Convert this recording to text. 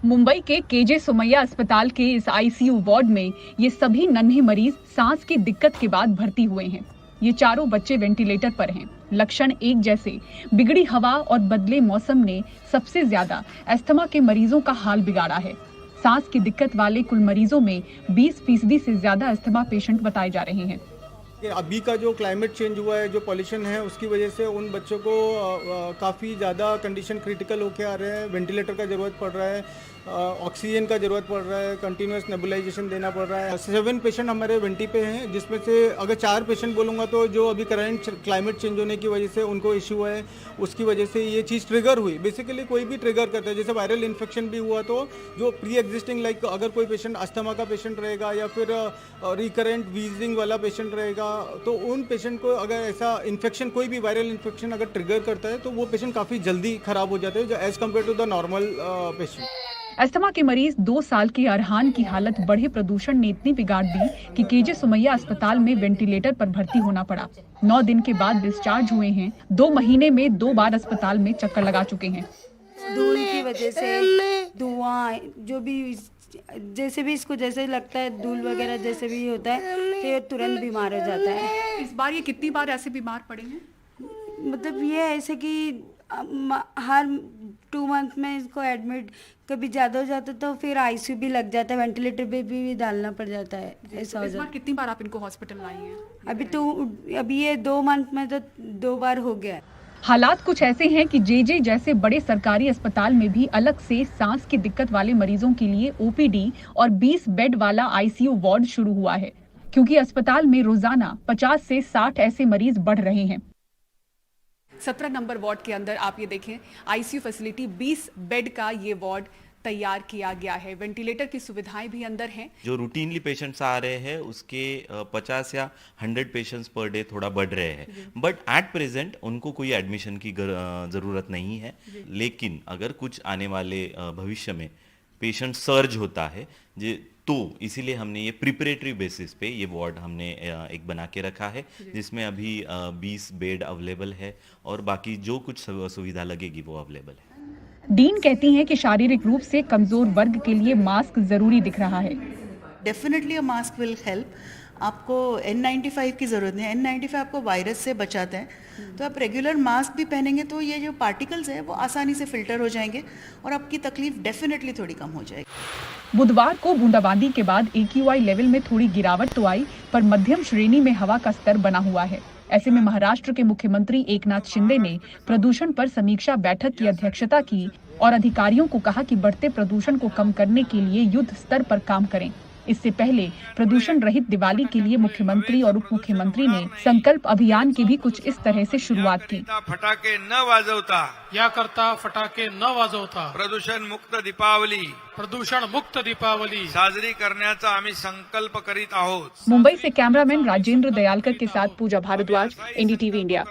मुंबई के केजे सुमैया अस्पताल के इस आईसीयू वार्ड में ये सभी नन्हे मरीज सांस की दिक्कत के बाद भर्ती हुए हैं। ये चारों बच्चे वेंटिलेटर पर हैं। लक्षण एक जैसे, बिगड़ी हवा और बदले मौसम ने सबसे ज्यादा अस्थमा के मरीजों का हाल बिगाड़ा है। सांस की दिक्कत वाले कुल मरीजों में 20% से ज्यादा अस्थमा पेशेंट बताए जा रहे हैं। अभी का जो क्लाइमेट चेंज हुआ है, जो पॉल्यूशन है, उसकी वजह से उन बच्चों को काफ़ी ज़्यादा कंडीशन क्रिटिकल होके आ रहे हैं। वेंटिलेटर का ज़रूरत पड़ रहा है, ऑक्सीजन का ज़रूरत पड़ रहा है, कंटिन्यूस नेबुलाइजेशन देना पड़ रहा है। 7 पेशेंट हमारे वेंटी पे हैं, जिसमें से अगर 4 पेशेंट बोलूँगा तो जो अभी करंट क्लाइमेट चेंज होने की वजह से उनको इश्यू है, उसकी वजह से ये चीज़ ट्रिगर हुई। बेसिकली कोई भी ट्रिगर करता है, जैसे वायरल इन्फेक्शन भी हुआ तो जो प्री एग्जिस्टिंग लाइक अगर कोई पेशेंट अस्थमा का पेशेंट रहेगा या फिर रिकरेंट वीजिंग वाला पेशेंट रहेगा, तो उन पेशेंट को अगर ऐसा इन्फेक्शन, कोई भी वायरल इन्फेक्शन अगर ट्रिगर करता है तो वो पेशेंट काफ़ी जल्दी खराब हो जाते हैं as compare to the normal patient. Asthma के मरीज 2 साल के अरहान की हालत बढ़े प्रदूषण ने इतनी बिगाड़ दी कि केजे सुमैया अस्पताल में वेंटिलेटर पर भर्ती होना पड़ा। 9 दिन के बाद डिस्चार्ज हुए हैं। 2 महीने में 2 बार अस्पताल में चक्कर लगा चुके हैं। धूल की वजह से, धुआं, जो भी जैसे भी इसको जैसे लगता है, धूल वगैरह जैसे भी होता है तो ये तुरंत बीमार हो जाता है। इस बार ये कितनी बार ऐसे बीमार पड़े हैं? मतलब ये ऐसे कि हर 2 मंथ में इसको एडमिट, कभी ज़्यादा हो जाता तो फिर आईसीयू भी लग जाता है, वेंटिलेटर पे भी डालना पड़ जाता है। ऐसा हो जाता है। कितनी बार आप इनको हॉस्पिटल लाई हैं? अभी ये 2 मंथ में तो 2 बार हो गया है। हालात कुछ ऐसे हैं कि जेजे जैसे बड़े सरकारी अस्पताल में भी अलग से सांस की दिक्कत वाले मरीजों के लिए ओपीडी और 20 बेड वाला आईसीयू वार्ड शुरू हुआ है, क्योंकि अस्पताल में रोजाना 50 से 60 ऐसे मरीज बढ़ रहे हैं। 17 नंबर वार्ड के अंदर आप ये देखें, आईसीयू फैसिलिटी 20 बेड का ये वार्ड तैयार किया गया है। वेंटिलेटर की सुविधाएं भी अंदर हैं। जो रूटीनली पेशेंट्स आ रहे हैं उसके 50 या 100 पेशेंट्स पर डे थोड़ा बढ़ रहे हैं, बट एट प्रेजेंट उनको कोई एडमिशन की ज़रूरत नहीं है। लेकिन अगर कुछ आने वाले भविष्य में पेशेंट सर्ज होता है तो इसीलिए हमने ये प्रिपरेटरी बेसिस पे ये वार्ड हमने एक बना के रखा है, जिसमें अभी 20 बेड अवेलेबल है और बाकी जो कुछ सुविधा लगेगी वो अवेलेबल है। डीन कहती हैं कि शारीरिक रूप से कमजोर वर्ग के लिए मास्क जरूरी दिख रहा है। Definitely a mask will help. आपको N95 की ज़रूरत नहीं है। N95 आपको वायरस से बचाता है, तो आप रेगुलर मास्क भी पहनेंगे तो ये जो पार्टिकल्स है वो आसानी से फिल्टर हो जाएंगे और आपकी तकलीफ डेफिनेटली थोड़ी कम हो जाएगी। बुधवार को बूंदाबांदी के बाद AQI लेवल में थोड़ी गिरावट तो आई, पर मध्यम श्रेणी में हवा का स्तर बना हुआ है। ऐसे में महाराष्ट्र के मुख्यमंत्री एकनाथ शिंदे ने प्रदूषण पर समीक्षा बैठक की अध्यक्षता की और अधिकारियों को कहा कि बढ़ते प्रदूषण को कम करने के लिए युद्ध स्तर पर काम करें। इससे पहले प्रदूषण रहित दिवाली के लिए मुख्यमंत्री और उप मुख्यमंत्री ने संकल्प अभियान की भी कुछ इस तरह से शुरुआत की। फटाके न वाजवता, याकरता फटाके न वाजवता प्रदूषण मुक्त दीपावली साजरी करण्याचा आम्ही संकल्प करीत आहोत। मुंबई से कैमरामैन राजेंद्र दयालकर के साथ पूजा भारद्वाज, NDTV इंडिया।